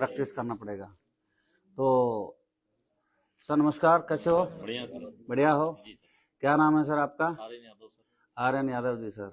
Practice करना पड़ेगा। तो सर नमस्कार, कैसे हो? बढ़िया सर। बढ़िया हो? जी सर। क्या नाम है सर आपका? आर्यन यादव सर। आर्यन यादव जी। सर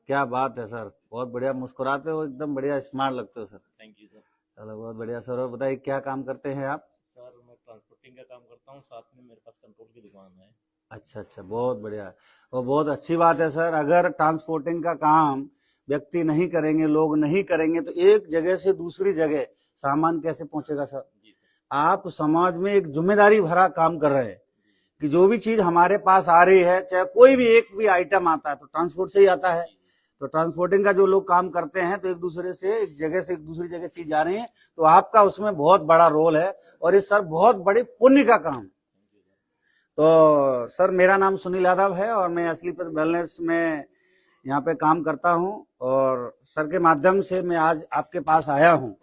क्या बात है सर, बहुत बढ़िया, मुस्कुराते हो, एकदम बढ़िया स्मार्ट लगते हो सर। Thank you sir. चलो बहुत बढ़िया सर। और बताइए क्या काम करते हैं आप? सर मैं ट्रांसपोर्टिंग का काम करता हूँ, साथ में मेरे पास कंट्रोल की दुकान है। अच्छा अच्छा, बहुत बढ़िया। और बहुत अच्छी बात है सर। अगर ट्रांसपोर्टिंग का काम व्यक्ति नहीं करेंगे, लोग नहीं करेंगे, तो एक जगह से दूसरी जगह सामान कैसे पहुंचेगा सर? जी सर। आप समाज में एक जिम्मेदारी भरा काम कर रहे हैं कि जो भी चीज हमारे पास आ रही है, चाहे कोई भी एक भी आइटम आता है तो ट्रांसपोर्ट से ही आता है। तो ट्रांसपोर्टिंग का जो लोग काम करते हैं, तो एक दूसरे से एक जगह से एक दूसरी जगह चीज जा रही है, तो आपका उसमें बहुत बड़ा रोल है और ये सर बहुत बड़ी पुण्य का काम है। तो सर मेरा नाम सुनील यादव है और मैं असली प्लस वेलनेस में यहाँ पे काम करता हूँ और सर के माध्यम से मैं आज आपके पास आया हूँ।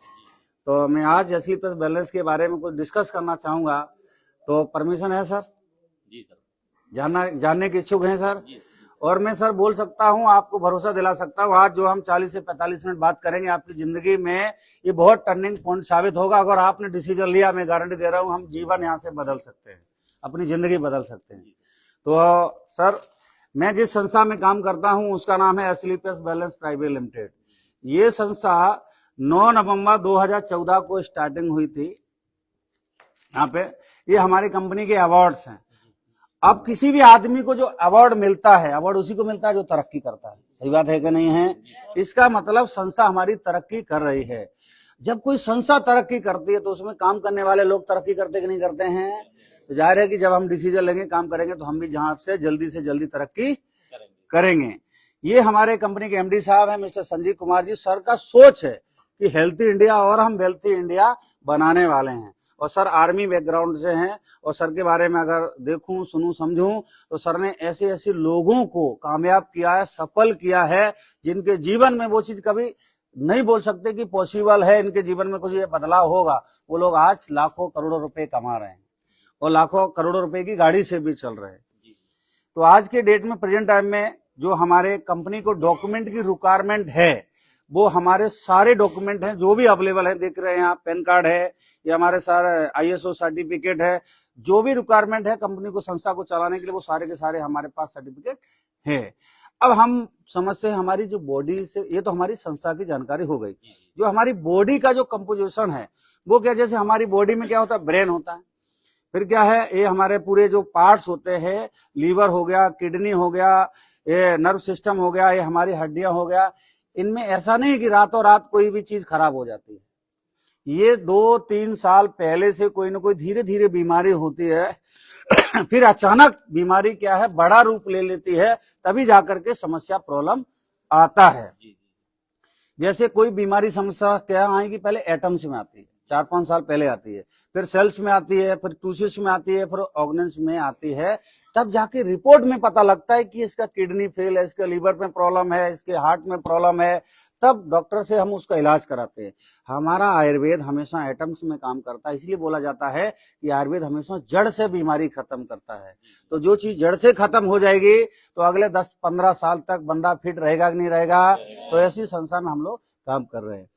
तो मैं आज असली प्लस वेलनेस के बारे में कुछ डिस्कस करना चाहूंगा, तो परमिशन है सर? जी सर। जानने के इच्छुक हैं सर? जी। और मैं सर बोल सकता हूं, आपको भरोसा दिला सकता हूं, आज जो हम 40 से 45 मिनट बात करेंगे आपकी जिंदगी में, ये बहुत टर्निंग पॉइंट साबित होगा। अगर आपने डिसीजन लिया, मैं गारंटी दे रहा हूं, हम जीवन यहां से बदल सकते हैं, अपनी जिंदगी बदल सकते हैं। तो सर मैं जिस संस्था में काम करता हूं उसका नाम है असली प्लस वेलनेस प्राइवेट लिमिटेड। ये संस्था 9 नवंबर 2014 को स्टार्टिंग हुई थी। यहाँ पे ये हमारी कंपनी के अवार्ड्स हैं। अब किसी भी आदमी को जो अवार्ड मिलता है, अवार्ड उसी को मिलता है जो तरक्की करता है। सही बात है कि नहीं है? इसका मतलब संस्था हमारी तरक्की कर रही है। जब कोई संस्था तरक्की करती है तो उसमें काम करने वाले लोग तरक्की करते कि नहीं करते हैं? तो जाहिर है कि जब हम डिसीजन लेंगे, काम करेंगे, तो हम भी जहां से जल्दी तरक्की करेंगे। ये हमारे कंपनी के एमडी साहब हैं, मिस्टर संजीव कुमार जी। सर का सोच है कि हेल्थी इंडिया और हम वेल्थी इंडिया बनाने वाले हैं। और सर आर्मी बैकग्राउंड से हैं और सर के बारे में अगर देखूं, सुनूं, समझूं, तो सर ने ऐसे ऐसे लोगों को कामयाब किया है, सफल किया है, जिनके जीवन में वो चीज कभी नहीं बोल सकते कि पॉसिबल है, इनके जीवन में कुछ ये बदलाव होगा। वो लोग आज लाखों करोड़ों रुपए कमा रहे हैं और लाखों करोड़ों रुपए की गाड़ी से भी चल रहे हैं। तो आज के डेट में, प्रेजेंट टाइम में, जो हमारे कंपनी को डॉक्यूमेंट की रिक्वायरमेंट है, वो हमारे सारे डॉक्यूमेंट हैं जो भी अवेलेबल है। देख रहे हैं आप, पैन कार्ड है, ये हमारे सारे ISO सर्टिफिकेट है, जो भी रिक्वायरमेंट है कंपनी को, संस्था को चलाने के लिए, वो सारे के सारे हमारे पास सर्टिफिकेट है। अब हम समझते हैं हमारी जो बॉडी से, ये तो हमारी संस्था की जानकारी हो गई। जो हमारी बॉडी का जो कंपोजिशन है वो क्या, जैसे हमारी बॉडी में क्या होता है, ब्रेन होता है, फिर क्या है, ये हमारे पूरे जो पार्ट्स होते हैं, लीवर हो गया, किडनी हो गया, ये नर्व सिस्टम हो गया, ये हमारी हड्डियां हो गया। इनमें ऐसा नहीं कि रातों रात कोई भी चीज खराब हो जाती है। ये 2-3 साल पहले से कोई ना कोई धीरे धीरे बीमारी होती है फिर अचानक बीमारी क्या है, बड़ा रूप ले लेती है, तभी जाकर के समस्या, प्रॉब्लम आता है। जैसे कोई बीमारी, समस्या क्या आएगी, पहले एटम्स में आती है, 4-5 साल पहले आती है, फिर सेल्स में आती है, फिर टूसिस में आती है, फिर ऑर्गन्स में आती है। तब जाके रिपोर्ट में पता लगता है कि इसका किडनी फेल है, इसके लीवर में प्रॉब्लम है, इसके हार्ट में प्रॉब्लम है। तब डॉक्टर से हम उसका इलाज कराते हैं। हमारा आयुर्वेद हमेशा एटम्स में काम करता है, इसलिए बोला जाता है कि आयुर्वेद हमेशा जड़ से बीमारी खत्म करता है। तो जो चीज जड़ से खत्म हो जाएगी तो अगले 10-15 साल तक बंदा फिट रहेगा कि नहीं रहेगा। तो ऐसी संस्था में हम लोग काम कर रहे हैं।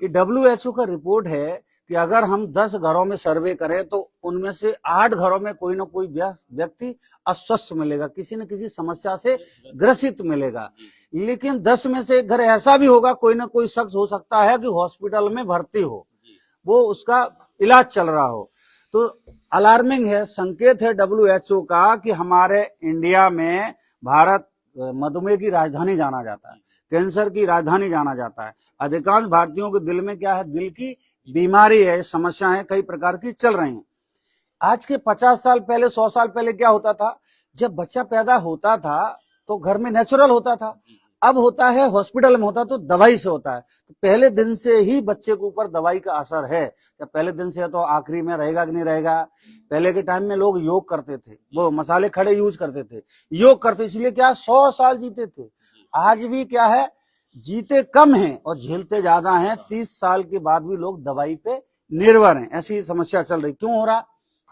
ये WHO का रिपोर्ट है कि अगर हम 10 घरों में सर्वे करें तो उनमें से 8 घरों में कोई ना कोई व्यक्ति अस्वस्थ मिलेगा, किसी न किसी समस्या से ग्रसित मिलेगा। लेकिन 10 में से एक घर ऐसा भी होगा, कोई ना कोई शख्स हो सकता है कि हॉस्पिटल में भर्ती हो, वो उसका इलाज चल रहा हो। तो अलार्मिंग है, संकेत है WHO का कि हमारे इंडिया में, भारत मधुमेह की राजधानी जाना जाता है, कैंसर की राजधानी जाना जाता है। अधिकांश भारतीयों के दिल में क्या है, दिल की बीमारी है, समस्याएं कई प्रकार की चल रही हैं। आज के 50 साल पहले, 100 साल पहले क्या होता था, जब बच्चा पैदा होता था तो घर में नेचुरल होता था, अब होता है हॉस्पिटल में होता तो दवाई से होता है। तो पहले दिन से ही बच्चे के ऊपर दवाई का असर है। जब पहले दिन से है तो आखिरी में रहेगा कि नहीं रहेगा। पहले के टाइम में लोग योग करते थे, वो मसाले खड़े यूज करते थे, योग करते, इसलिए क्या 100 साल जीते थे। आज भी क्या है, जीते कम हैं और झेलते ज्यादा हैं। 30 साल के बाद भी लोग दवाई पे निर्भर हैं। ऐसी समस्या चल रही। क्यों हो रहा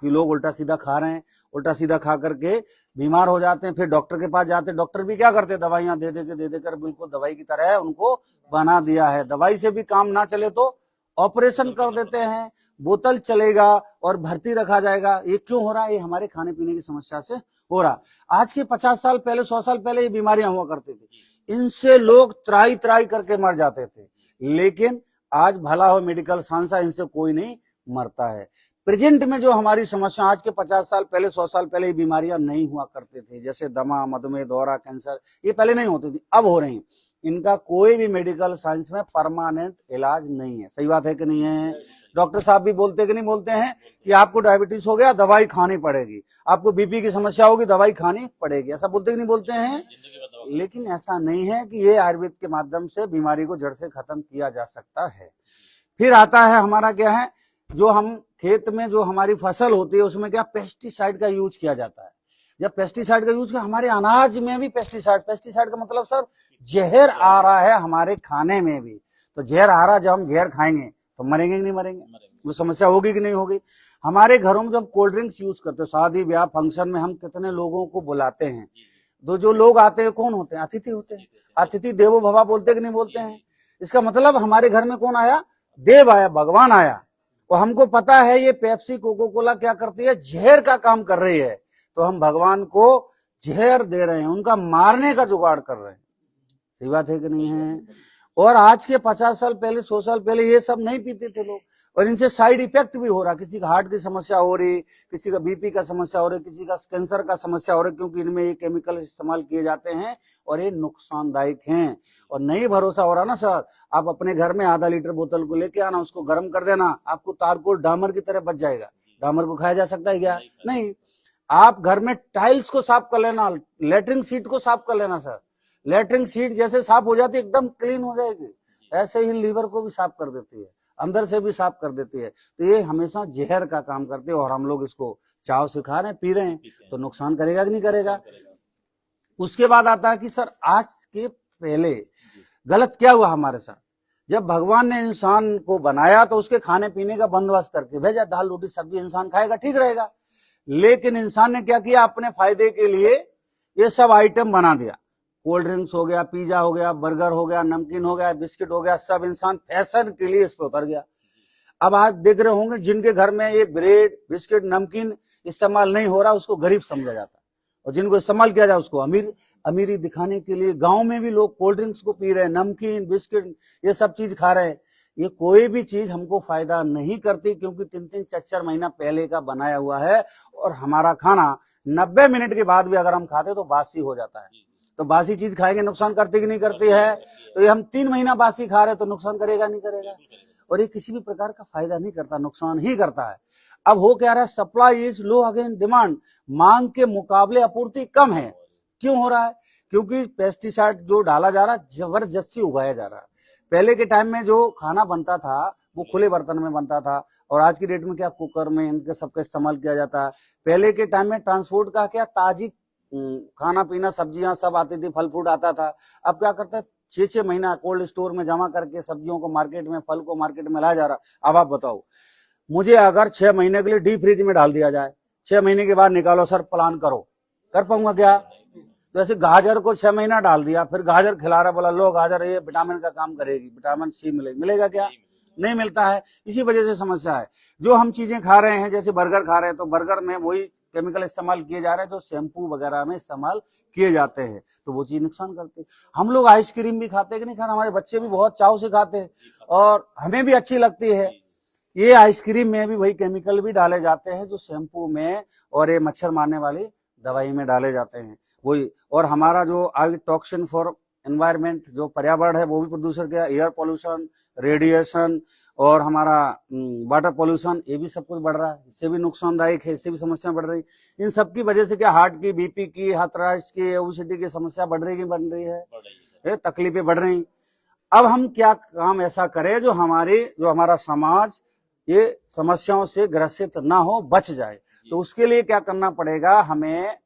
कि लोग उल्टा सीधा खा रहे हैं, उल्टा सीधा खा करके बीमार हो जाते हैं, फिर डॉक्टर के पास जाते हैं। डॉक्टर भी क्या करते हैं, दवाइयां दे देकर बिल्कुल दवाई की तरह उनको बना दिया है। दवाई से भी काम ना चले तो ऑपरेशन कर देते हैं, बोतल चलेगा और भर्ती रखा जाएगा। ये क्यों हो रहा है? ये हमारे खाने पीने की समस्या से हो रहा। आज के 50 साल पहले, 100 साल पहले ये बीमारियां हुआ करती थी, इनसे लोग त्राई त्राई करके मर जाते थे। लेकिन आज भला हो मेडिकल साइंस, इनसे कोई नहीं मरता है। प्रेजेंट में जो हमारी समस्या, आज के 50 साल पहले, 100 साल पहले ये बीमारियां नहीं हुआ करते थे, जैसे दमा, मधुमेह, दौरा, कैंसर, ये पहले नहीं होती थी, अब हो रही। इनका कोई भी मेडिकल साइंस में परमानेंट इलाज नहीं है। सही बात है कि नहीं है? डॉक्टर साहब भी बोलते कि नहीं बोलते हैं कि आपको डायबिटीज हो गया, दवाई खानी पड़ेगी, आपको बीपी की समस्या होगी, दवाई खानी पड़ेगी, ऐसा बोलते कि नहीं बोलते हैं? लेकिन ऐसा नहीं है कि ये आयुर्वेद के माध्यम से बीमारी को जड़ से खत्म किया जा सकता है। फिर आता है हमारा क्या है, जो हम खेत में जो हमारी फसल होती है उसमें क्या पेस्टिसाइड का यूज किया जाता है। जब पेस्टिसाइड का यूज किया, हमारे अनाज में भी पेस्टिसाइड का मतलब सर जहर आ रहा है हमारे खाने में भी। तो जहर आ रहा है, जब हम जहर खाएंगे तो मरेंगे कि नहीं मरेंगे? वो समस्या होगी कि नहीं होगी? हमारे घरों में जब कोल्ड ड्रिंक्स यूज करते हैं, शादी ब्याह फंक्शन में हम कितने लोगों को बुलाते हैं, तो जो लोग आते हैं कौन होते हैं? अतिथि होते हैं। अतिथि देवो भव बोलते कि नहीं बोलते हैं? इसका मतलब हमारे घर में कौन आया? देव आया, भगवान आया। और हमको पता है ये पेप्सी, कोको कोला क्या करती है? जहर का काम कर रही है। तो हम भगवान को जहर दे रहे हैं, उनका मारने का जुगाड़ कर रहे हैं। सही बात है कि नहीं है? और आज के 50 साल पहले, 100 साल पहले ये सब नहीं पीते थे लोग, और इनसे साइड इफेक्ट भी हो रहा। किसी का हार्ट की समस्या हो रही, किसी का बीपी का समस्या हो रही, किसी का कैंसर का समस्या हो रही, क्योंकि इनमें ये केमिकल इस्तेमाल किए जाते हैं और ये नुकसानदायक हैं। और नहीं भरोसा हो रहा ना सर, आप अपने घर में आधा लीटर बोतल को लेके आना, उसको गर्म कर देना, आपको तारकोल डामर की तरह बच जाएगा। डामर को खाया जा सकता है क्या? नहीं। आप घर में टाइल्स को साफ कर लेना, लेटरिन सीट को साफ कर लेना सर, लेटरिन सीट जैसे साफ हो जाती है, एकदम क्लीन हो जाएगी। ऐसे ही लीवर को भी साफ कर देती है, अंदर से भी साफ कर देती है। तो ये हमेशा जहर का काम करते हैं, और हम लोग इसको चाव से खा रहे हैं, पी रहे हैं, तो नुकसान करेगा कि नहीं करेगा? उसके बाद आता है कि सर आज के पहले गलत क्या हुआ हमारे साथ? जब भगवान ने इंसान को बनाया तो उसके खाने पीने का बंदोबस्त करके भेजा, दाल रोटी सब्जी इंसान खाएगा, ठीक रहेगा। लेकिन इंसान ने क्या किया? अपने फायदे के लिए ये सब आइटम बना दिया। कोल्ड ड्रिंक्स हो गया, पिज्जा हो गया, बर्गर हो गया, नमकीन हो गया, बिस्किट हो गया, सब इंसान फैशन के लिए इस पर उतर गया। अब आज देख रहे होंगे जिनके घर में ये ब्रेड, बिस्किट, नमकीन इस्तेमाल नहीं हो रहा, उसको गरीब समझा जाता है, और जिनको इस्तेमाल किया जाए उसको अमीर। अमीरी दिखाने के लिए गांव में भी लोग कोल्ड ड्रिंक्स को पी रहे हैं, नमकीन, बिस्किट, ये सब चीज खा रहे हैं। ये कोई भी चीज हमको फायदा नहीं करती, क्योंकि 3-3, 4-4 महीना पहले का बनाया हुआ है, और हमारा खाना 90 मिनट के बाद भी अगर हम खाते तो बासी हो जाता है। तो बासी चीज खाएंगे, नुकसान करती कि नहीं करती है? तो ये हम 3 महीना बासी खा रहे तो नुकसान करेगा नहीं करेगा? और ये किसी भी प्रकार का फायदा नहीं करता, नुकसान ही करता है। अब हो क्या रहा है? Supply is low again demand, मांग के मुकाबले आपूर्ति कम है। क्यों हो रहा है? क्योंकि पेस्टिसाइड जो डाला जा रहा है, जबरदस्ती उगाया जा रहा है। पहले के टाइम में जो खाना बनता था वो खुले बर्तन में बनता था, और आज की डेट में क्या कुकर में इनके सबका इस्तेमाल किया जाता है। पहले के टाइम में ट्रांसपोर्ट का क्या, ताजी खाना पीना, सब्जियां सब आती थी, फल फ्रूट आता था। अब क्या करता है? 6-6 महीना कोल्ड स्टोर में जमा करके सब्जियों को मार्केट में, फल को मार्केट में लाया जा रहा। अब आप बताओ, मुझे अगर 6 महीने के लिए डीप फ्रिज में डाल दिया जाए, 6 महीने के बाद निकालो सर, प्लान करो, कर पाऊंगा क्या? जैसे गाजर को 6 महीना डाल दिया, फिर गाजर खिला रहा, बोला लो गाजर ये विटामिन का काम करेगी, विटामिन सी मिलेगा क्या? नहीं मिलता है। इसी वजह से समस्या है। जो हम चीजें खा रहे हैं, जैसे बर्गर खा रहे हैं, तो बर्गर में वही केमिकल इस्तेमाल किए जा रहे हैं जो शैम्पू वगैरह में इस्तेमाल किए जाते हैं, तो वो चीज नुकसान करती है। हम लोग आइसक्रीम भी खाते हैं कि नहीं खाना? हमारे बच्चे भी बहुत चाव से खाते हैं, और हमें भी अच्छी लगती है। ये आइसक्रीम में भी वही केमिकल भी डाले जाते हैं जो शैम्पू में और ये मच्छर मारने वाली दवाई में डाले जाते हैं, वही। और हमारा जो आगे टॉक्सिन फॉर एनवायरमेंट, जो पर्यावरण है, वो भी प्रदूषण किया, एयर पोल्यूशन, रेडिएशन, और हमारा वाटर पोल्यूशन, ये भी सब कुछ बढ़ रहा है। इससे भी नुकसानदायक है, इससे भी समस्या बढ़ रही। इन सब की वजह से क्या हार्ट की, बीपी की, हाइपरटेंशन की, ओबेसिटी की समस्या बढ़ रही है, तकलीफें बढ़ रही। अब हम क्या काम ऐसा करें जो हमारा समाज ये समस्याओं से ग्रसित ना हो, बच जाए? तो उसके लिए क्या करना पड़ेगा? हमें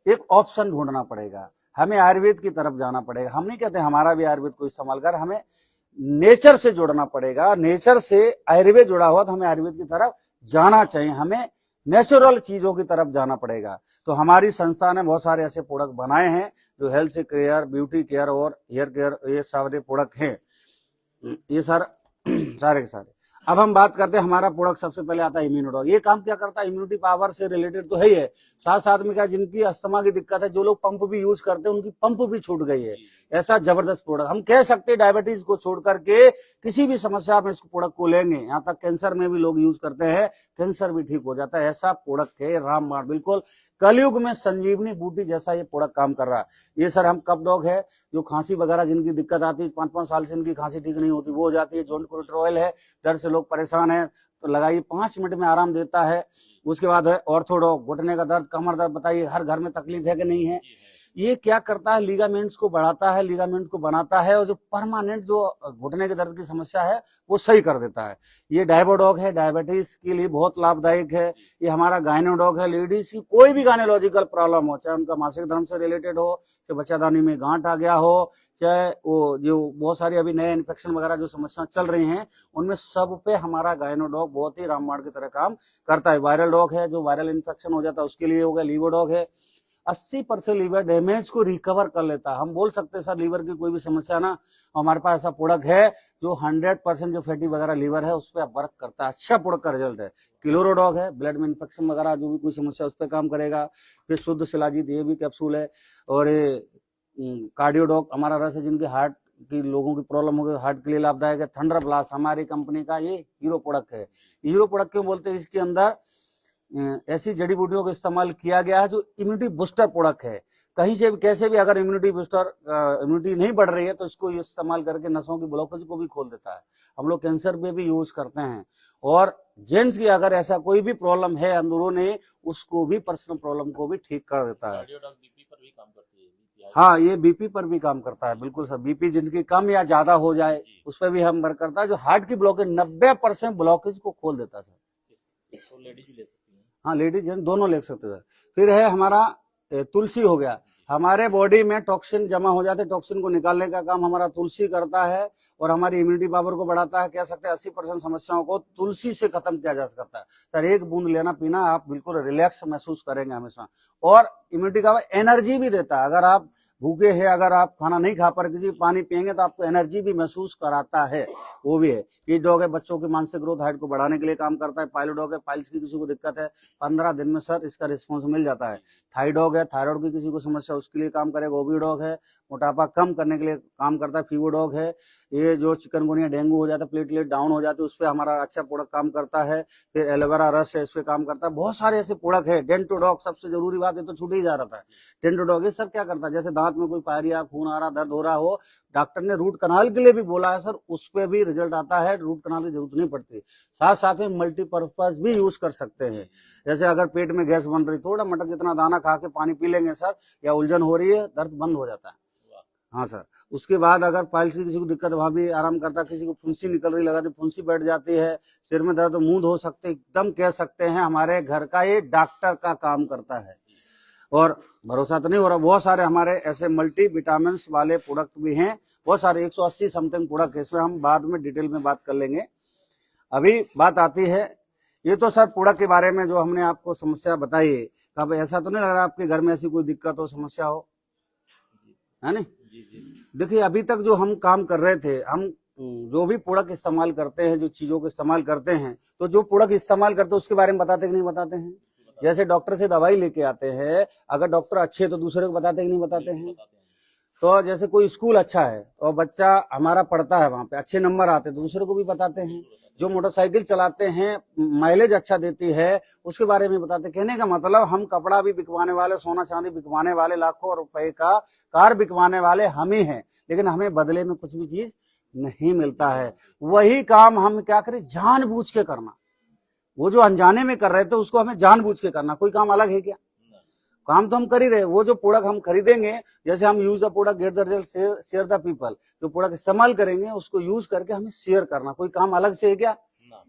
एक ऑप्शन ढूंढना पड़ेगा, हमें आयुर्वेद की तरफ जाना पड़ेगा। हम नहीं कहते हमारा भी आयुर्वेद को इस्तेमाल कर, हमें नेचर से जुड़ना पड़ेगा। नेचर से आयुर्वेद जुड़ा हुआ, तो हमें आयुर्वेद की तरफ जाना चाहिए, हमें नेचुरल चीजों की तरफ जाना पड़ेगा। तो हमारी संस्था ने बहुत सारे ऐसे प्रोडक्ट बनाए हैं जो हेल्थ केयर, ब्यूटी केयर और हेयर केयर, ये सारे प्रोडक्ट हैं, ये सारे के सारे। अब हम बात करते हैं हमारा प्रोडक्ट सबसे पहले आता है इम्यूनोडॉग। ये काम क्या करता है, इम्यूनिटी पावर से रिलेटेड तो है ही है, साथ साथ में क्या, जिनकी अस्थमा की दिक्कत है, जो लोग पंप भी यूज करते हैं उनकी पंप भी छूट गई है। ऐसा जबरदस्त प्रोडक्ट हम कह सकते हैं, डायबिटीज को छोड़ करके किसी भी समस्या में इस प्रोडक्ट को लेंगे, यहाँ तक कैंसर में भी लोग यूज करते हैं, कैंसर भी ठीक हो जाता है। ऐसा प्रोडक्ट है रामबाण, बिल्कुल कलयुग में संजीवनी बूटी जैसा ये प्रोडक्ट काम कर रहा है। ये सर हम कप डॉग है, जो खांसी वगैरह जिनकी दिक्कत आती है, 5-5 साल से इनकी खांसी ठीक नहीं होती, वो हो जाती है। जॉइंट क्रूटर ऑयल है, दर्द से लोग परेशान है तो लगाइए, 5 मिनट में आराम देता है। उसके बाद है ऑर्थोडॉग, घुटने का दर्द, कमर दर्द, बताइए हर घर में तकलीफ है कि नहीं है। ये क्या करता है, लिगामेंट्स को बढ़ाता है, लिगामेंट को बनाता है, और जो परमानेंट जो घुटने के दर्द की समस्या है वो सही कर देता है। ये डायबोडॉग है, डायबिटीज के लिए बहुत लाभदायक है। ये हमारा गायनोडॉग है, लेडीज की कोई भी गायनोलॉजिकल प्रॉब्लम हो, चाहे उनका मासिक धर्म से रिलेटेड हो, चाहे बच्चादानी में गांठ आ गया हो, चाहे वो जो बहुत सारी अभी नए इन्फेक्शन वगैरह जो समस्याएं चल रही हैं, उनमें सब पे हमारा गायनोडॉग बहुत ही रामबाण की तरह काम करता है। वायरल डॉग है, जो वायरल इन्फेक्शन हो जाता है उसके लिए हो गया। लीवोडॉग है, 80% लीवर डैमेज को रिकवर कर लेता है। हम बोल सकते हैं सर लीवर की कोई भी समस्या ना, हमारे पास ऐसा प्रोडक्ट है जो 100% जो फैटी वगैरह लीवर है उस पर वर्क करता है, अच्छा प्रोडक्ट का रिजल्ट है। क्लोरोडॉग है, ब्लड में इन्फेक्शन वगैरह जो भी कोई समस्या उस पर काम करेगा। फिर शुद्ध शिलाजीत, ये भी कैप्सूल है। और ये कार्डियोडॉग हमारा रस है, जिनके हार्ट की लोगों की प्रॉब्लम हो गई, हार्ट के लिए लाभदायक है। थंडर ब्लास्ट हमारी कंपनी का ये हीरो प्रोडक्ट है। हीरो प्रोडक्ट क्यों बोलते हैं, इसके अंदर ऐसी जड़ी बूटियों का इस्तेमाल किया गया है जो इम्यूनिटी बूस्टर प्रोडक्ट है। कहीं से भी कैसे भी अगर इम्यूनिटी बूस्टर इम्यूनिटी नहीं बढ़ रही है तो इसको इस्तेमाल करके नसों की ब्लॉकेज को भी खोल देता है। हम लोग कैंसर पे भी यूज करते हैं। और जेंट्स की अगर ऐसा कोई भी प्रॉब्लम है अंदरूनी, उसको भी पर्सनल प्रॉब्लम को भी ठीक कर देता है। बीपी पर भी काम करती है। हाँ, ये बीपी पर भी काम करता है, बिल्कुल सर। बीपी जिनकी कम या ज्यादा हो जाए उस पर भी हम वर्क करता है। जो हार्ट की ब्लॉकेज 90% ब्लॉकेज को खोल देता है सर। तो लेडीज भी ले सकती हैं। हाँ, लेडीज जेंट्स दोनों ले सकते हैं। फिर है हमारा तुलसी हो गया। हमारे बॉडी में टॉक्सिन जमा हो जाते, टॉक्सिन को निकालने का काम हमारा तुलसी करता है और हमारी इम्यूनिटी पावर को बढ़ाता है। कह सकते हैं 80% समस्याओं को तुलसी से खत्म किया जा सकता है। सर एक बूंद लेना पीना, आप बिल्कुल रिलैक्स महसूस करेंगे हमेशा। और इम्यूनिटी का एनर्जी भी देता है। अगर आप भूखे हैं, अगर आप खाना नहीं खा पर किसी पानी पियेंगे तो आपको एनर्जी भी महसूस कराता है, वो भी है। ये डॉग है, बच्चों की मानसिक ग्रोथ हाइट को बढ़ाने के लिए काम करता है। पाइलो डॉग है, पाइल्स की किसी को दिक्कत है 15 दिन में सर इसका रिस्पॉन्स मिल जाता है। थाई डॉग है, थायराइड की किसी को समस्या उसके लिए काम करेगा। ओबी डॉग है, मोटापा कम करने के लिए काम करता है। फीवर डॉग है, ये जो चिकनगुनिया डेंगू हो जाता है, प्लेटलेट डाउन हो जाती है, उस पर हमारा अच्छा प्रोडक्ट काम करता है। फिर एलोवेरा रस है, इस पे काम करता है। बहुत सारे ऐसे प्रोडक्ट है। डेंटो डॉग सबसे जरूरी बात है, तो छूट ही जा रहा था। डेंटो डॉग ये सर क्या करता है, जैसे दांत में कोई पायरिया, खून आ रहा, दर्द हो रहा हो, डॉक्टर ने रूट कनाल के लिए भी बोला है सर, उस पे भी रिजल्ट आता है, रूट कनाल की जरूरत नहीं पड़ती। साथ साथ में मल्टीपर्पज भी यूज कर सकते हैं। जैसे अगर पेट में गैस बन रही, थोड़ा मटर जितना दाना खा के पानी पी लेंगे सर, या उलझन हो रही है, दर्द बंद हो जाता है। हाँ सर। उसके बाद अगर पाइल्स की किसी को दिक्कत, वहां भी आराम करता है। किसी को फुंसी निकल रही, लगाती फुंसी बैठ जाती है, सिर में दर्द, मूंद हो सकते, एकदम कह सकते हैं हमारे घर का ये डॉक्टर का काम करता है। और भरोसा तो नहीं हो रहा, बहुत सारे हमारे ऐसे मल्टी विटामिन वाले प्रोडक्ट भी हैं, बहुत सारे 180 समथिंग प्रोडक्ट है। इसमें हम बाद में डिटेल में बात कर लेंगे। अभी बात आती है, ये तो सर प्रोडक्ट के बारे में जो हमने आपको समस्या बताई है। कब ऐसा तो नहीं लग रहा आपके घर में ऐसी कोई दिक्कत हो, समस्या हो, है नहीं? देखिए अभी तक जो हम काम कर रहे थे, हम जो भी प्रोडक्ट इस्तेमाल करते हैं, जो चीजों को इस्तेमाल करते हैं, तो जो प्रोडक्ट इस्तेमाल करते हैं उसके बारे में बताते कि नहीं बताते हैं? जैसे डॉक्टर से दवाई लेके आते हैं, अगर डॉक्टर अच्छे है तो दूसरे को बताते कि नहीं बताते हैं? तो जैसे कोई स्कूल अच्छा है और बच्चा हमारा पढ़ता है, वहां पे अच्छे नंबर आते हैं तो दूसरे को भी बताते हैं। जो मोटरसाइकिल चलाते हैं, माइलेज अच्छा देती है, उसके बारे में बताते। कहने का मतलब हम कपड़ा भी बिकवाने वाले, सोना चांदी बिकवाने वाले, लाखों रुपए का कार बिकवाने वाले हम ही हैं, लेकिन हमें बदले में कुछ भी चीज नहीं मिलता है। वही काम हम क्या करें, जानबूझ के करना। वो जो अनजाने में कर रहे थे उसको हमें जानबूझ के करना। कोई काम अलग है क्या? काम तो हम कर ही रहे। वो जो प्रोडक्ट हम खरीदेंगे, जैसे हम use the product get the result share the people, जो प्रोडक्ट इस्तेमाल करेंगे उसको यूज करके हमें शेयर करना। कोई काम अलग से है क्या?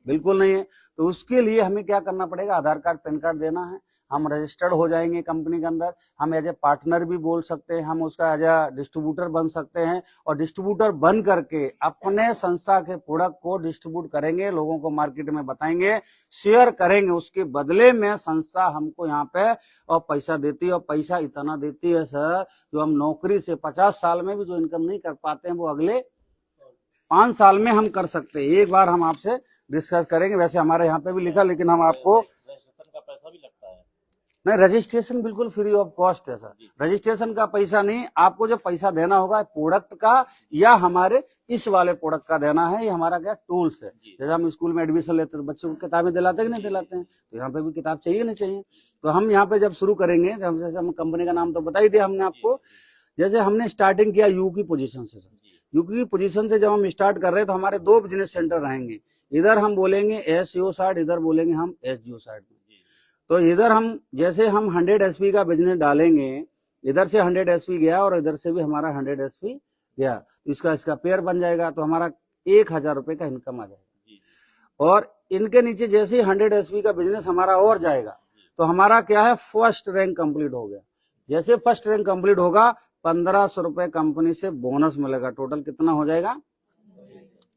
बिल्कुल नहीं है। तो उसके लिए हमें क्या करना पड़ेगा, आधार कार्ड पैन कार्ड देना है, हम रजिस्टर्ड हो जाएंगे कंपनी के अंदर। हम एज ए पार्टनर भी बोल सकते हैं, हम उसका एज ए डिस्ट्रीब्यूटर बन सकते हैं, और डिस्ट्रीब्यूटर बन करके अपने संस्था के प्रोडक्ट को डिस्ट्रीब्यूट करेंगे, लोगों को मार्केट में बताएंगे, शेयर करेंगे। उसके बदले में संस्था हमको यहाँ पे और पैसा देती है, और पैसा इतना देती है सर, जो हम नौकरी से 50 साल में भी जो इनकम नहीं कर पाते हैं वो अगले 5 साल में हम कर सकते हैं। एक बार हम आपसे डिस्कस करेंगे। वैसे हमारे यहाँ पे भी लिखा, लेकिन हम आपको रजिस्ट्रेशन का पैसा भी लगता है? नहीं, रजिस्ट्रेशन बिल्कुल फ्री ऑफ कॉस्ट है सर। रजिस्ट्रेशन का पैसा नहीं, आपको जो पैसा देना होगा प्रोडक्ट का या हमारे इस वाले प्रोडक्ट का देना है। ये हमारा क्या टूल्स है। जैसे हम स्कूल में एडमिशन लेते हैं तो बच्चों को किताबें दिलाते कि नहीं दिलाते हैं, तो यहाँ पे भी किताब चाहिए नहीं चाहिए। तो हम यहाँ पे जब शुरू करेंगे, जैसे हम कंपनी का नाम तो बता ही दिया हमने आपको। जैसे हमने स्टार्टिंग किया यू की पोजीशन से सर, यू की पोजीशन से जब हम स्टार्ट कर रहे हैं तो हमारे 2 बिजनेस सेंटर रहेंगे। इधर हम बोलेंगे SEO साइड, इधर बोलेंगे हम SGO साइड में। तो इधर हम जैसे हम 100 SP का बिजनेस डालेंगे, इधर से 100 SP गया और इधर से भी हमारा 100 SP गया, तो इसका पेयर बन जाएगा, तो हमारा 1000 रुपए का इनकम आ जाएगा। और इनके नीचे जैसे ही 100 SP का बिजनेस हमारा और जाएगा तो हमारा क्या है, फर्स्ट रैंक कंप्लीट हो गया। जैसे फर्स्ट रैंक कंप्लीट होगा 1500 रुपए कंपनी से बोनस मिलेगा। टोटल कितना हो जाएगा,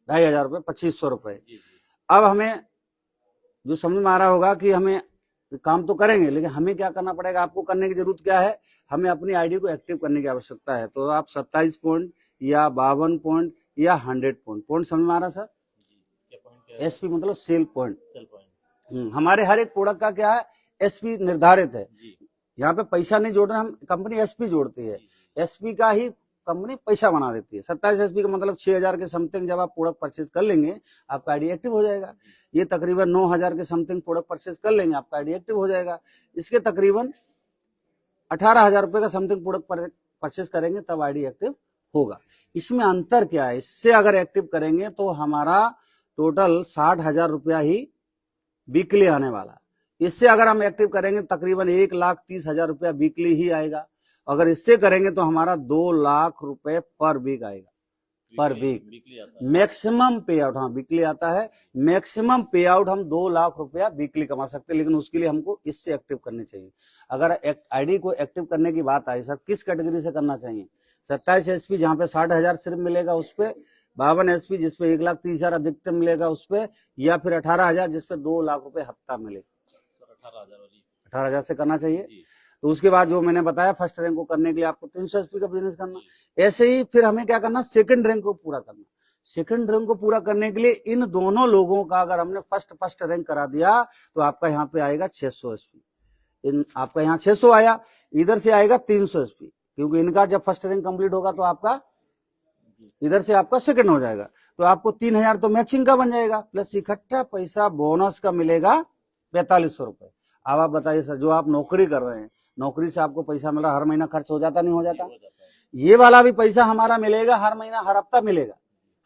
2500 रुपए, 2500 रुपए। अब हमें जो समझ में आ रहा होगा कि हमें काम तो करेंगे, लेकिन हमें क्या करना पड़ेगा, आपको करने की जरूरत क्या है, हमें अपनी आईडी को एक्टिव करने की आवश्यकता है। तो आप 27 पॉइंट या 52 पॉइंट या 100 पॉइंट समझ में आ रहा सर? SP मतलब सेल पॉइंट। हमारे हर एक प्रोडक्ट का क्या है, SP निर्धारित है। यहाँ पे पैसा नहीं जोड़ रहे हम, कंपनी SP जोड़ती है। SP का ही कंपनी पैसा बना देती है। 27 SP का मतलब 6000 के समथिंग जब आप प्रोडक्ट परचेज कर लेंगे आपका आईडी एक्टिव हो जाएगा। ये तकरीबन 9000 के समथिंग प्रोडक्ट परचेज कर लेंगे आपका आईडी एक्टिव हो जाएगा। इसके तकरीबन 18000 रुपए का समथिंग प्रोडक्ट परचेज करेंगे तब आईडी एक्टिव होगा। इसमें अंतर क्या है, इससे अगर एक्टिव करेंगे तो हमारा टोटल 60,000 रुपया ही वीकली आने वाला। इससे अगर हम एक्टिव करेंगे तकरीबन 1,30,000 रुपया वीकली ही आएगा। अगर इससे करेंगे तो हमारा 2 लाख रुपए पर वीक आएगा, पर वीक मैक्सिमम पे आउट। हाँ वीकली आता है, मैक्सिमम पे आउट हम 2 लाख रुपया वीकली कमा सकते हैं, लेकिन उसके लिए हमको इससे एक्टिव करनी चाहिए। अगर आईडी को एक्टिव करने की बात आई सर, किस कैटेगरी से करना चाहिए, 27 SP जहाँ पे 60,000 सिर्फ मिलेगा उस पे, 52 SP जिसपे 1,30,000 अधिकतम मिलेगा उस पे, या फिर 18,000 जिसपे 2 लाख रुपए हफ्ता मिलेगा। 18,000 से करना चाहिए। तो उसके बाद जो मैंने बताया, फर्स्ट रैंक को करने के लिए आपको 300 SP का बिजनेस करना। ऐसे ही फिर हमें क्या करना, सेकंड रैंक को पूरा करना। सेकंड रैंक को पूरा करने के लिए इन दोनों लोगों का अगर हमने फर्स्ट रैंक करा दिया तो आपका यहाँ पे आएगा 600 SP। आपका यहाँ 600 आया, इधर से आएगा 300 SP, क्योंकि इनका जब फर्स्ट रैंक कंप्लीट होगा तो आपका इधर से आपका सेकंड हो जाएगा। तो आपको 3000 तो मैचिंग का बन जाएगा, प्लस इकट्ठा पैसा बोनस का मिलेगा 4500 रुपए। अब आप बताइए सर, जो आप नौकरी कर रहे हैं, नौकरी से आपको पैसा मिल रहा, हर महीना खर्च हो जाता नहीं हो जाता? ये वाला भी पैसा हमारा मिलेगा हर महीना, हर हफ्ता मिलेगा,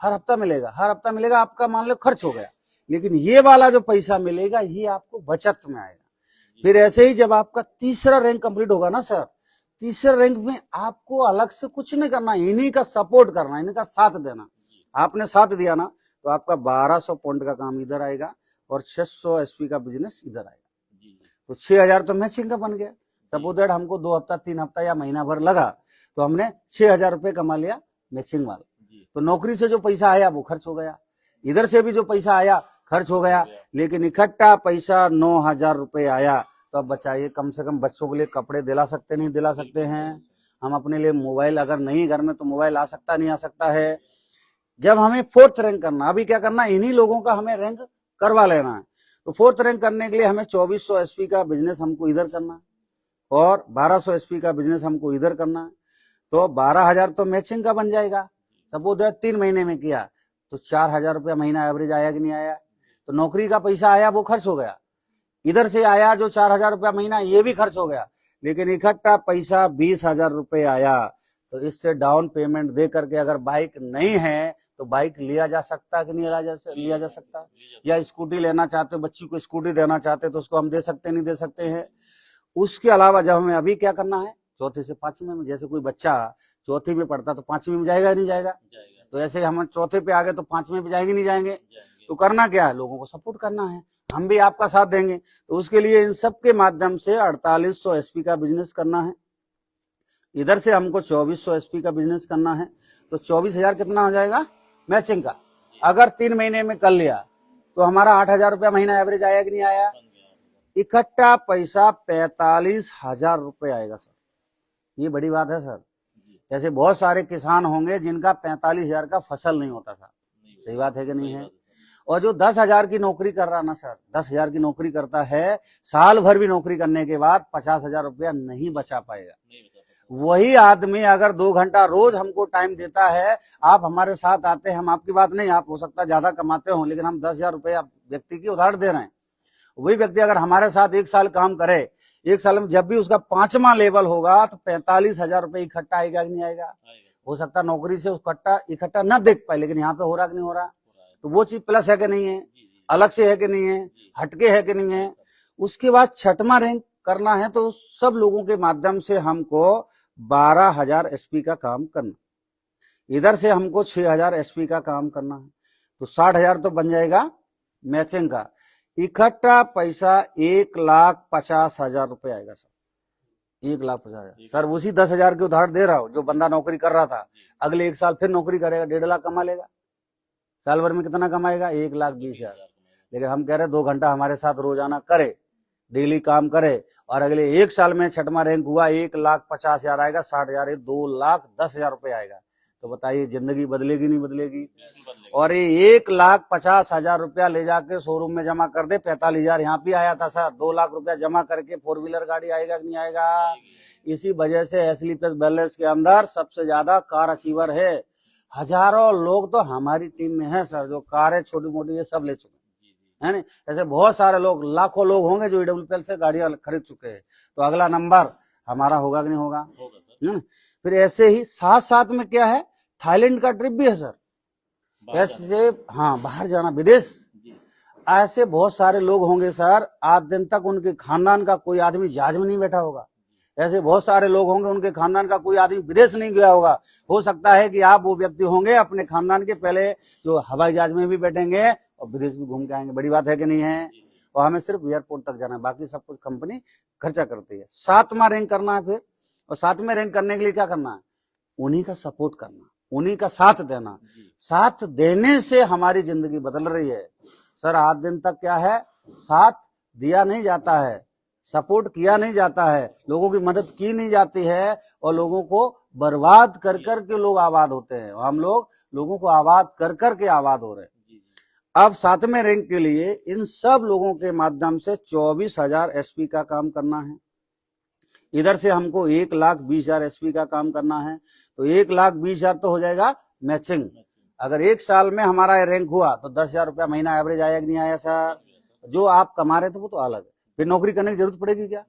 हर हफ्ता मिलेगा, हर हफ्ता मिलेगा। आपका मान लो खर्च हो गया, लेकिन ये वाला जो पैसा मिलेगा ये आपको बचत में आएगा। फिर ऐसे ही जब आपका तीसरा रैंक कंप्लीट होगा ना सर, तीसरे रैंक में आपको अलग से कुछ नहीं करना, इन्हीं का सपोर्ट करना, इन्हीं का साथ देना। आपने साथ दिया ना तो आपका 1200 पॉइंट का काम इधर आएगा और 600 SP का बिजनेस इधर आएगा। तो 6000 तो मैचिंग का बन गया। सपोज दैट हमको 2 हफ्ता 3 हफ्ता या महीना भर लगा तो हमने 6000 रुपए कमा लिया मैचिंग वाला। तो नौकरी से जो पैसा आया वो खर्च हो गया, इधर से भी जो पैसा आया खर्च हो गया, लेकिन इकट्ठा पैसा 9000 रुपए आया। तो अब बचाइए, कम से कम बच्चों के लिए कपड़े दिला सकते नहीं दिला सकते हैं, हम अपने लिए मोबाइल अगर नहीं घर में तो मोबाइल आ सकता नहीं आ सकता है। जब हमें 4th रैंक करना, अभी क्या करना, इन्हीं लोगों का हमें रैंक करवा लेना है। तो 4th रैंक करने के लिए हमें 2400 SP का बिजनेस हमको इधर करना है और 1200 SP का बिजनेस हमको इधर करना है। तो 12,000 तो मैचिंग का बन जाएगा। सपोज 3 महीने में किया तो 4,000 रुपया महीना एवरेज आया कि नहीं आया? तो नौकरी का पैसा आया वो खर्च हो गया, इधर से आया जो 4,000 रुपया महीना ये भी खर्च हो गया, लेकिन इकट्ठा पैसा 20,000 रुपए आया। तो इससे डाउन पेमेंट दे करके अगर बाइक नहीं है तो बाइक लिया जा सकता है कि नहीं लिया जा सकता? या स्कूटी लेना चाहते हो, बच्ची को स्कूटी देना चाहते तो उसको हम दे सकते नहीं दे सकते हैं। उसके अलावा जब हमें अभी क्या करना है, 4th से 5वीं में, जैसे कोई बच्चा 4th में पढ़ता तो 5वीं में जाएगा नहीं जाएगा? तो ऐसे हम 4th पे आ गए तो 5वीं पे जाएंगे नहीं जाएंगे? तो करना क्या है, लोगों को सपोर्ट करना है, हम भी आपका साथ देंगे। तो उसके लिए इन सब के माध्यम से 4800 SP का बिजनेस करना है, इधर से हमको 2400 SP का बिजनेस करना है। तो 24,000 कितना हो जाएगा मैचिंग का। अगर 3 महीने में कर लिया तो हमारा 8,000 रुपया महीना एवरेज आया कि नहीं आया? इकट्ठा पैसा 45,000 रुपए आएगा सर। ये बड़ी बात है सर। जैसे बहुत सारे किसान होंगे जिनका 45,000 का फसल नहीं होता था, सही बात है कि नहीं है? और जो 10,000 की नौकरी कर रहा ना सर, 10,000 की नौकरी करता है, साल भर भी नौकरी करने के बाद 50,000 रुपया नहीं बचा पाएगा। नहीं बता पाता। वही आदमी अगर 2 घंटा रोज हमको टाइम देता है, आप हमारे साथ आते हैं, हम आपकी बात नहीं, आप हो सकता है ज्यादा कमाते हो, लेकिन हम 10,000 रुपया व्यक्ति की उधार दे रहे हैं। वही व्यक्ति अगर हमारे साथ 1 साल काम करे, 1 साल में जब भी उसका 5वां लेवल होगा तो 45,000 रुपये इकट्ठा आएगा कि नहीं आएगा? हो सकता है नौकरी से उसका इकट्ठा न देख पाए, लेकिन यहाँ पे हो रहा कि नहीं हो रहा? तो वो चीज प्लस है कि नहीं है, अलग से है कि नहीं है, हटके है कि नहीं है। उसके बाद 6वां रैंक करना है तो सब लोगों के माध्यम से हमको 12,000 एसपी का काम करना, इधर से हमको 6,000 एसपी का काम करना है, तो 60,000 तो बन जाएगा मैचिंग का। इकट्ठा पैसा 1,50,000 रुपये आएगा सर, 1,50,000। सर उसी 10,000 के उधार दे रहा हूं, जो बंदा नौकरी कर रहा था, अगले 1 साल फिर नौकरी करेगा, 1.5 लाख कमा लेगा। साल भर में कितना कमाएगा? 1,20,000। लेकिन हम कह रहे 2 घंटा हमारे साथ रोजाना करे, डेली काम करे, और अगले 1 साल में 6वां रैंक हुआ, 1,50,000 आएगा, 60,000 2,10,000 रुपये आएगा। तो बताइए जिंदगी बदलेगी नहीं बदलेगी? और ये 1,50,000 रुपया ले जाके शोरूम में जमा कर दे, 45,000 यहाँ पे आया था सर, 2 लाख रुपया जमा करके 4 व्हीलर गाड़ी आएगा कि नहीं आएगा? इसी वजह से एसलीपीएस बैलेंस के अंदर सबसे ज्यादा कार अचीवर है। हजारों लोग तो हमारी टीम में है सर, जो कारें छोटी मोटी ये सब ले चुके है ना। ऐसे बहुत सारे लोग, लाखों लोग होंगे जो ईडब्ल्यूपीएल से गाड़ियां खरीद चुके हैं। तो अगला नंबर हमारा होगा कि नहीं होगा? फिर ऐसे ही साथ साथ में क्या है, थाईलैंड का ट्रिप भी है सर। ऐसे हाँ, बाहर जाना, विदेश। ऐसे बहुत सारे लोग होंगे सर, आज दिन तक उनके खानदान का कोई आदमी जहाज में नहीं बैठा होगा। ऐसे बहुत सारे लोग होंगे, उनके खानदान का कोई आदमी विदेश नहीं गया होगा। हो सकता है कि आप वो व्यक्ति होंगे अपने खानदान के पहले जो हवाई जहाज में भी बैठेंगे और विदेश भी घूम के आएंगे। बड़ी बात है कि नहीं है? और हमें सिर्फ एयरपोर्ट तक जाना है, बाकी सब कुछ कंपनी खर्चा करती है। 7वां रैंक करना है फिर, और 7वें रैंक करने के लिए क्या करना है? उन्हीं का सपोर्ट करना, उन्हीं का साथ देना। साथ देने से हमारी जिंदगी बदल रही है सर। आज दिन तक क्या है, साथ दिया नहीं जाता है, सपोर्ट किया नहीं जाता है, लोगों की मदद की नहीं जाती है, और लोगों को बर्बाद कर कर के लोग आबाद होते हैं। हम लोग लोगों को आबाद कर कर के आबाद हो रहे हैं। अब 7वें रैंक के लिए इन सब लोगों के माध्यम से 24,000 एसपी का काम करना है। इधर से हमको 1,20,000 एसपी का काम करना है, तो 1,20,000 तो हो जाएगा मैचिंग। अगर 1 साल में हमारा रैंक हुआ तो 10,000 रुपया महीना एवरेज आया कि नहीं आया सर? जो आप कमा रहे थे वो तो अलग है, फिर नौकरी करने की जरूरत पड़ेगी क्या?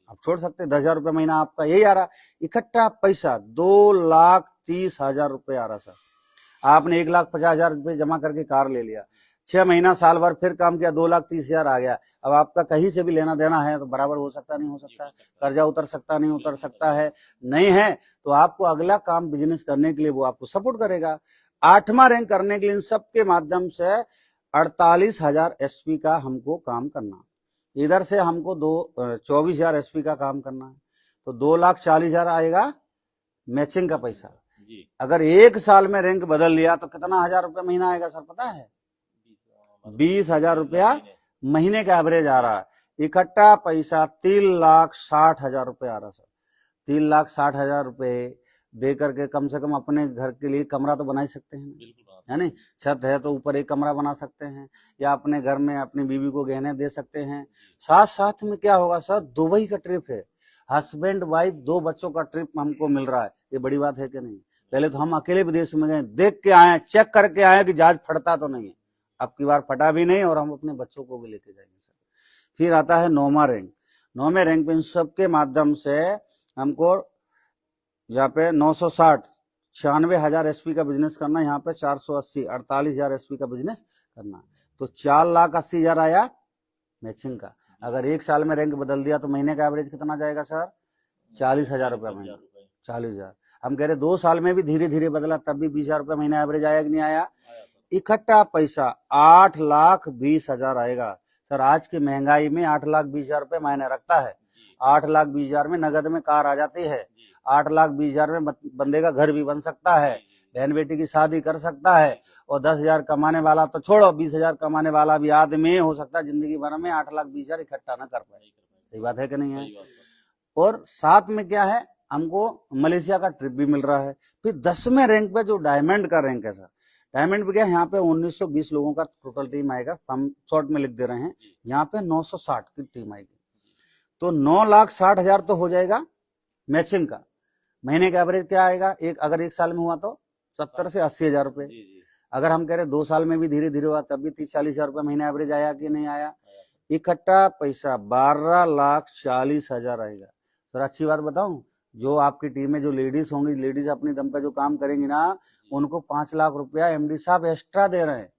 आप छोड़ सकते हैं। 10,000 रुपया महीना आपका यही आ रहा। इकट्ठा पैसा 2,30,000 रुपये आ रहा सर। आपने 1,50,000 रुपये जमा करके कार ले लिया, 6 महीना साल भर फिर काम किया, 2,30,000 आ गया। अब आपका कहीं से भी लेना देना है तो बराबर हो सकता नहीं हो सकता है, कर्जा उतर सकता नहीं उतर सकता है, नहीं है तो आपको अगला काम बिजनेस करने के लिए वो आपको सपोर्ट करेगा। 8वां रैंक करने के लिए इन सबके माध्यम से 48,000 एसपी का हमको काम करना। इधर से हमको 24,000 एसपी का काम करना है, तो 2,40,000 आएगा मैचिंग का पैसा। अगर 1 साल में रैंक बदल लिया तो कितना हजार रुपया महीना आएगा सर पता है? 20,000 रुपया महीने का एवरेज आ रहा है। इकट्ठा पैसा 3,60,000 रुपये आ रहा सर। 3,60,000 रुपये दे करके कम से कम अपने घर के लिए कमरा तो बना ही सकते हैं, है नहीं? छत है तो ऊपर एक कमरा बना सकते हैं, या अपने घर में अपनी बीवी को गहने दे सकते हैं। साथ साथ में क्या होगा सर, दुबई का ट्रिप है, हस्बैंड वाइफ 2 बच्चों का ट्रिप हमको मिल रहा है। ये बड़ी बात है कि नहीं? पहले तो हम अकेले विदेश में गए, देख के आए, चेक करके आए कि जहाज फटता तो नहीं है। अब की बार फटा भी नहीं, और हम अपने बच्चों को भी लेके जाएंगे सर। फिर आता है 9वां रैंक। 9वें रैंक पे इन सबके माध्यम से हमको यहाँ पे 960 96,000 एसपी का बिजनेस करना, यहाँ पे 480 48,000 एसपी का बिजनेस करना। तो 4,80,000 आया मैचिंग का। अगर 1 साल में रैंक बदल दिया तो महीने का एवरेज कितना जाएगा सर? 40,000 रुपया महीना। 40,000। हम कह रहे 2 साल में भी धीरे धीरे बदला, तब भी 20,000 रुपया महीना एवरेज आया कि नहीं आया? इकट्ठा पैसा 8,20,000 आएगा सर। आज की महंगाई में 8,20,000 रुपये मायने रखता है। 8,20,000 में नगद में कार आ जाती है, 8,20,000 में बंदे का घर भी बन सकता है, बहन बेटी की शादी कर सकता है, और 10,000 कमाने वाला तो छोड़ो, 20,000 कमाने वाला भी आदमी हो सकता है जिंदगी भर में 8,20,000 इकट्ठा ना कर पाए। सही बात है कि नहीं है? और साथ में क्या है, हमको मलेशिया का ट्रिप भी मिल रहा है। फिर 10वें रैंक पे जो डायमंड का रैंक है सर, डायमंड पे क्या है, यहाँ पे 1920 लोगों का टोटल टीम आएगा, हम शॉर्ट में लिख दे रहे हैं। यहाँ पे 960 की टीम आएगी, तो 9,60,000 तो हो जाएगा मैचिंग का। महीने का एवरेज क्या आएगा, अगर एक साल में हुआ तो 70 से 80,000 रुपए। अगर हम कह रहे 2 साल में भी धीरे धीरे हुआ तब भी 30-40,000 रुपए महीना एवरेज आया कि नहीं आया। इकट्ठा पैसा 12,40,000 आएगा। सर अच्छी बात बताऊं, जो आपकी टीम में जो लेडीज होंगी, लेडीज अपनी दम पे जो काम करेंगी ना, उनको 5 लाख रुपया एमडी साहब एक्स्ट्रा दे रहे हैं,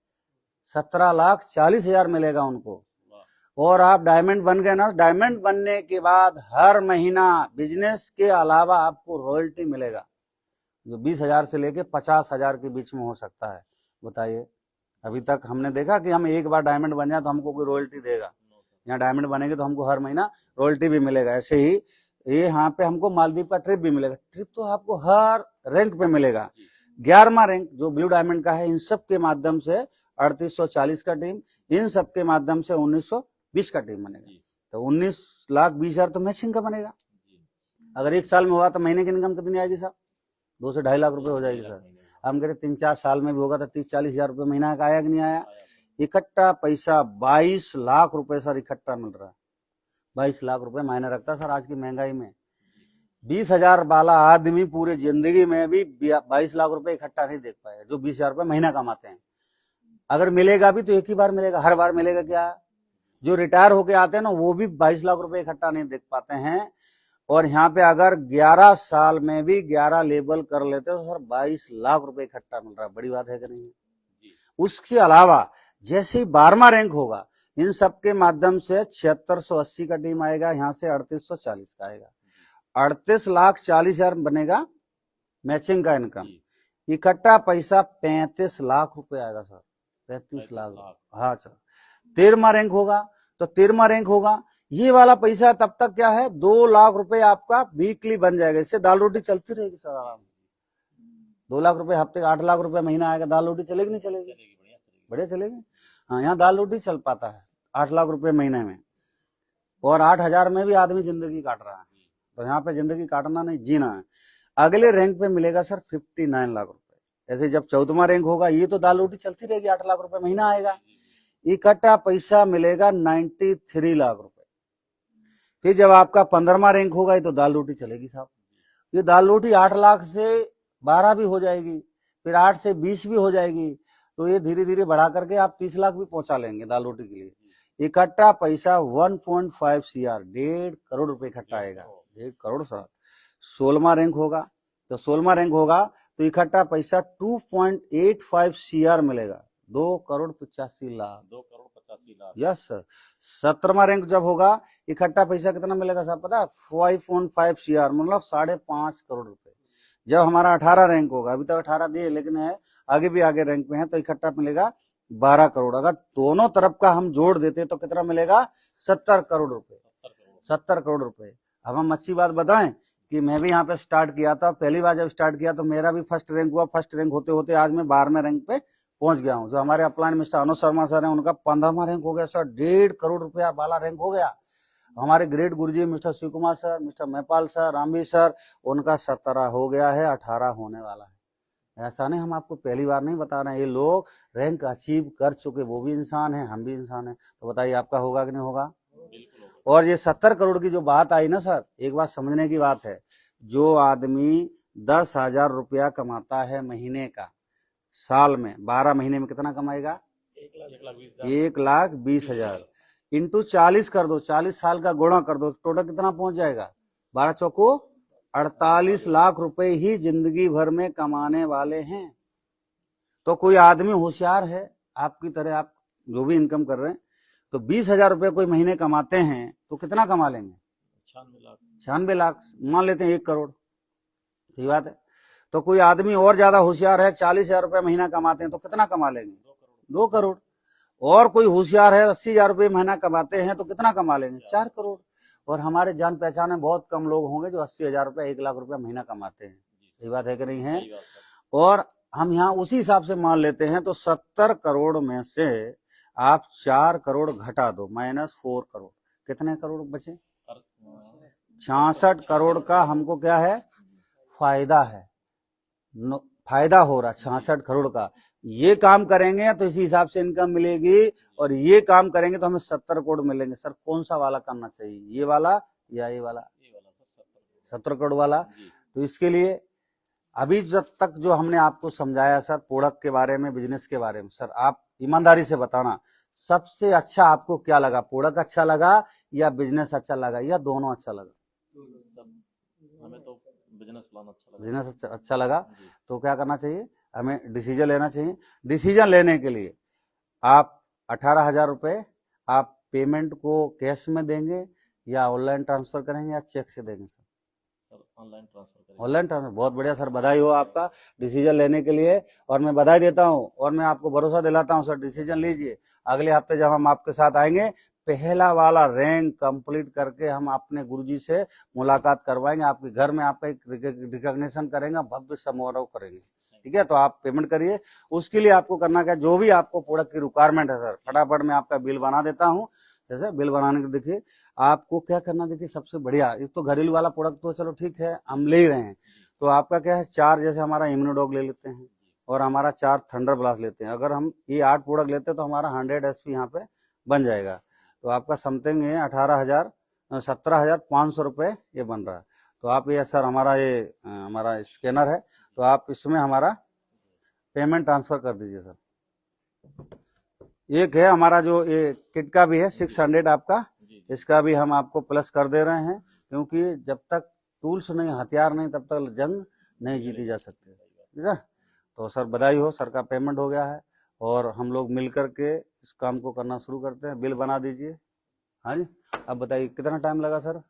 17,40,000 मिलेगा उनको। और आप डायमंड बन गए ना, डायमंड बनने के बाद हर महीना बिजनेस के अलावा आपको रॉयल्टी मिलेगा, जो 20,000 से लेके 50,000 के बीच में हो सकता है। बताइए, अभी तक हमने देखा कि हम एक बार डायमंड बन जाए तो हमको कोई रॉयल्टी देगा। यहाँ डायमंड बनेंगे तो हमको हर महीना रॉयल्टी भी मिलेगा। ऐसे ही ये यहाँ पे हमको मालदीव का ट्रिप भी मिलेगा। ट्रिप तो आपको हर रैंक पे मिलेगा। 11वां रैंक जो ब्लू डायमंड का है, इन सब के माध्यम से 3840 का टीम, इन सब के माध्यम से 1920 का टीम बनेगा। तो 19,20,000 तो मैचिंग का बनेगा। अगर एक साल में हुआ तो महीने की इनकम कितनी आएगी साहब, 2 से 2.5 लाख रुपए हो जाएगी सर। हम कह रहे 3-4 साल में भी होगा तो 30-40,000 रुपए महीना का आया कि नहीं आया। इकट्ठा पैसा 22 लाख रुपए सर इकट्ठा मिल रहा है। 22 लाख रुपए मायने रखता है सर आज की महंगाई में। 20,000 वाला आदमी पूरे जिंदगी में भी 22 लाख रुपए इकट्ठा नहीं देख पाया, जो 20,000 रुपए महीना कमाते हैं। अगर मिलेगा भी तो एक ही बार मिलेगा, हर बार मिलेगा क्या। जो रिटायर होके आते हैं ना, वो भी 22 लाख रुपए इकट्ठा नहीं देख पाते हैं। और यहाँ पे अगर 11 साल में भी 11 लेबल कर लेते तो सर 22 लाख रुपए इकट्ठा मिल रहा है। बड़ी बात है कि नहीं। उसके अलावा जैसे ही 12वां रैंक होगा, इन सब के माध्यम से 7680 का टीम आएगा, यहाँ से 3840 का आएगा। 38,40,000 बनेगा मैचिंग का इनकम। इकट्ठा पैसा 35 लाख रुपए आएगा सर, 35 लाख। हाँ सर। 13वां रैंक होगा तो 13वां रैंक होगा, ये वाला पैसा तब तक क्या है, 2 लाख रुपए आपका वीकली बन जाएगा। इससे दाल रोटी चलती रहेगी सर आराम। 2 लाख रुपए हफ्ते का 8 लाख रुपए महीना आएगा। दाल रोटी चलेगी नहीं चलेगी, बढ़िया चलेगी। हाँ, यहाँ दाल रोटी चल पाता है 8 लाख रुपए महीने में, और 8,000 में भी आदमी जिंदगी काट रहा है। तो यहाँ पे जिंदगी काटना नहीं, जीना है। अगले रैंक पे मिलेगा सर 59 लाख रुपए। ऐसे जब 14वां रैंक होगा, ये तो दाल रोटी चलती रहेगी, 8 लाख रुपए महीना आएगा। इकट्ठा पैसा मिलेगा 93 लाख रुपए। फिर जब आपका 15वां रैंक होगा, ये तो दाल रोटी चलेगी साहब। ये दाल रोटी 8 लाख से 12 भी हो जाएगी, फिर 8 से 20 भी हो जाएगी। तो ये धीरे धीरे बढ़ा करके आप 30 लाख भी पहुंचा लेंगे दाल रोटी के लिए। इकट्ठा पैसा 1.5 CR, 1.5 करोड़ रुपए इकट्ठा आएगा। 1.5 करोड़ सर। 16वां रैंक होगा तो 16वां रैंक होगा तो इकट्ठा पैसा 2.85 CR मिलेगा, 2 करोड़ 85 लाख। 2 करोड़ 85 लाख। Yes sir. 17वां रैंक जब होगा, इकट्ठा पैसा कितना मिलेगा साहब पता है, 5.5 CR, मतलब 5.5 करोड़ रुपए। जब हमारा 18 रैंक होगा, अभी तक 18 दिए लेकिन है आगे भी आगे रैंक में है, तो इकट्ठा मिलेगा 12 करोड़। अगर दोनों तरफ का हम जोड़ देते तो कितना मिलेगा, 70 करोड़ रुपए। 70 करोड़ रुपए। अब हम अच्छी बात बताएं कि मैं भी यहाँ पे स्टार्ट किया था, पहली बार जब स्टार्ट किया तो मेरा भी फर्स्ट रैंक हुआ। फर्स्ट रैंक होते होते आज मैं 12वें रैंक पे पहुंच गया हूँ। जो हमारे upline mister Anuj Sharma sir हैं, उनका 15वां रैंक हो गया सर, 1.5 करोड़ रुपया वाला रैंक हो गया। हमारे ग्रेट गुरुजी mister Shiv Kumar sir, mister Maipal sir, Ramvi sir, उनका 17 हो गया है, 18 होने वाला है। ऐसा नहीं हम आपको पहली बार नहीं बता रहे हैं, ये लोग रैंक अचीव कर चुके, वो भी इंसान है, हम भी इंसान है। तो बताइए आपका होगा कि नहीं होगा। और ये 70 करोड़ की जो बात आई ना सर, एक बात समझने की बात है, जो आदमी 10,000 रुपया कमाता है महीने का, साल में 12 महीने में कितना कमाएगा, 1,20,000 इंटू 40 कर दो, 40 साल का गुणा कर दो, टोटल कितना पहुंच जाएगा, 12 चौको 48 लाख रुपए ही जिंदगी भर में कमाने वाले हैं। तो कोई आदमी होशियार है आपकी तरह, आप जो भी इनकम कर रहे हैं, तो 20,000 रुपए कोई महीने कमाते हैं तो कितना कमा लेंगे, 96 लाख, मान लेते हैं 1 करोड़। ठीक बात है। तो कोई आदमी और ज्यादा होशियार है, 40,000 रुपए महीना कमाते हैं तो कितना कमा लेंगे, 2 करोड़। और कोई होशियार है 80,000 रुपए महीना कमाते हैं तो कितना कमा लेंगे, 4 करोड़। और हमारे जान पहचान में बहुत कम लोग होंगे जो 80,000 रुपए 1 लाख रुपया महीना कमाते हैं। सही बात है कि नहीं है। और हम यहाँ उसी हिसाब से मान लेते हैं, तो 70 करोड़ में से आप 4 करोड़ घटा दो, -4 करोड़, कितने करोड़ बचे, 66 करोड़ का हमको क्या है, फायदा है। फायदा हो रहा है 66 करोड़ का। ये काम करेंगे तो इसी हिसाब से इनकम मिलेगी, और ये काम करेंगे तो हमें 70 करोड़ मिलेंगे। सर कौन सा वाला करना चाहिए, ये वाला या ये वाला? ये वाला सर 70 करोड़ वाला। जी। तो इसके लिए अभी जब तक जो हमने आपको समझाया सर प्रोडक्ट के बारे में, बिजनेस के बारे में, सर आप ईमानदारी से बताना सबसे अच्छा आपको क्या लगा, प्रोडक्ट अच्छा लगा या बिजनेस अच्छा लगा या दोनों अच्छा लगा? सब हमें तो बिजनेस प्लान अच्छा लगा। बिजनेस अच्छा लगा। जी। तो क्या करना चाहिए, हमें डिसीजन लेना चाहिए। डिसीजन लेने के लिए आप 18,000 रुपये आप पेमेंट को कैश में देंगे या ऑनलाइन ट्रांसफर करेंगे या चेक से देंगे? सर ऑनलाइन ट्रांसफर करेंगे। Online transfer. बहुत बढ़िया सर, बधाई हो आपका डिसीजन लेने के लिए, और मैं बधाई देता हूं और मैं आपको भरोसा दिलाता हूं सर, डिसीजन लीजिए। अगले हफ्ते जब हम आपके साथ आएंगे, पहला वाला रैंक कंप्लीट करके हम अपने गुरुजी से मुलाकात करवाएंगे, आपके घर में आपका एक रिकॉग्निशन करेंगे, भव्य समारोह करेंगे। ठीक है, तो आप पेमेंट करिए। उसके लिए आपको करना क्या, जो भी आपको प्रोडक्ट की रिक्वायरमेंट है सर, फटाफट मैं आपका बिल बना देता हूँ। जैसे बिल बनाने के देखिए आपको क्या करना, देखिए सबसे बढ़िया, एक तो घरेलू वाला प्रोडक्ट तो चलो ठीक है हम ले ही रहे हैं, तो आपका क्या है, 4 जैसे हमारा इम्यूनोडॉग ले लेते हैं और हमारा 4 थंडर ब्लास्ट लेते हैं। अगर हम ये 8 प्रोडक्ट लेते हैं तो हमारा 100 SP यहाँ पे बन जाएगा। तो आपका समथिंग ये 17,500 रुपये ये बन रहा है। तो आप ये सर हमारा ये हमारा स्कैनर है, तो आप इसमें हमारा पेमेंट ट्रांसफर कर दीजिए सर। एक है हमारा जो ये किट का भी है 600 आपका, इसका भी हम आपको प्लस कर दे रहे हैं, क्योंकि जब तक टूल्स नहीं, हथियार नहीं, तब तक जंग नहीं जीती जा सकती। ठीक है, तो सर बधाई हो, सर का पेमेंट हो गया है और हम लोग मिल करके इस काम को करना शुरू करते हैं। बिल बना दीजिए। हाँ जी, अब बताइए कितना टाइम लगा सर?